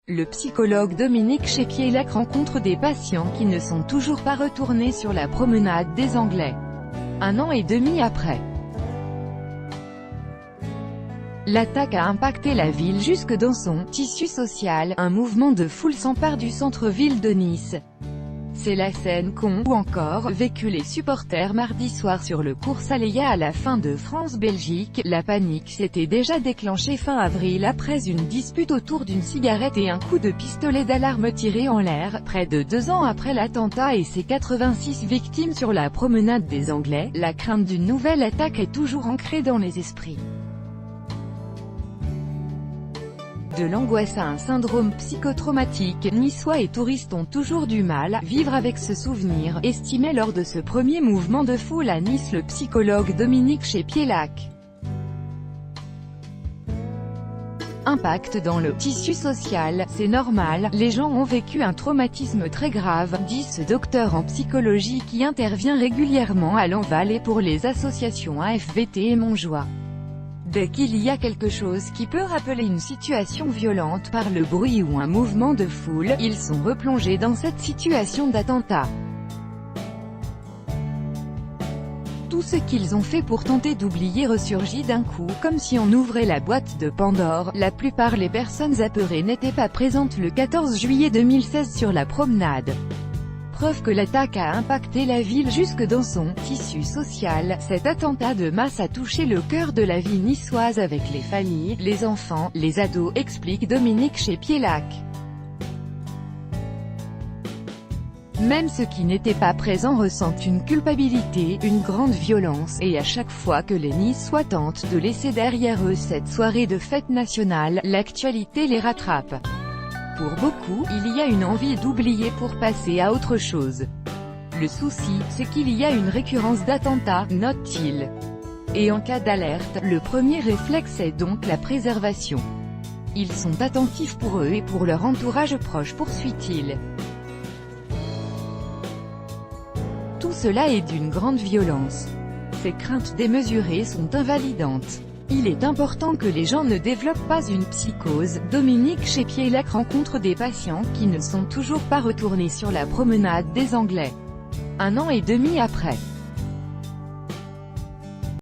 Le psychologue Dominique Chepielac rencontre des patients qui ne sont toujours pas retournés sur la promenade des Anglais. 1 an et demi après. L'attaque a impacté la ville jusque dans son tissu social. Un mouvement de foule s'empare du centre-ville de Nice. C'est la scène qu'ont, ou encore, vécu les supporters mardi soir sur le cours Saléa à la fin de France-Belgique. La panique s'était déjà déclenchée fin avril après une dispute autour d'une cigarette et un coup de pistolet d'alarme tiré en l'air, près de 2 ans après l'attentat et ses 86 victimes sur la promenade des Anglais. La crainte d'une nouvelle attaque est toujours ancrée dans les esprits. De l'angoisse à un syndrome psychotraumatique, Niçois et touristes ont toujours du mal à vivre avec ce souvenir, estimait lors de ce premier mouvement de foule à Nice le psychologue Dominique Chepielac. Impact dans le tissu social, c'est normal, les gens ont vécu un traumatisme très grave, dit ce docteur en psychologie qui intervient régulièrement à Lanval et pour les associations AFVT et Montjoie. Dès qu'il y a quelque chose qui peut rappeler une situation violente par le bruit ou un mouvement de foule, ils sont replongés dans cette situation d'attentat. Tout ce qu'ils ont fait pour tenter d'oublier ressurgit d'un coup, comme si on ouvrait la boîte de Pandore. La plupart des personnes apeurées n'étaient pas présentes le 14 juillet 2016 sur la promenade. Preuve que l'attaque a impacté la ville jusque dans son tissu social. Cet attentat de masse a touché le cœur de la vie niçoise avec les familles, les enfants, les ados, explique Dominique Chepielac. Même ceux qui n'étaient pas présents ressentent une culpabilité, une grande violence, et à chaque fois que les Niçois tentent de laisser derrière eux cette soirée de fête nationale, l'actualité les rattrape. Pour beaucoup, il y a une envie d'oublier pour passer à autre chose. Le souci, c'est qu'il y a une récurrence d'attentats, note-t-il. Et en cas d'alerte, le premier réflexe est donc la préservation. Ils sont attentifs pour eux et pour leur entourage proche, poursuit-il. Tout cela est d'une grande violence. Ces craintes démesurées sont invalidantes. Il est important que les gens ne développent pas une psychose. Dominique Chepielac rencontre des patients qui ne sont toujours pas retournés sur la promenade des Anglais. 1 an et demi après.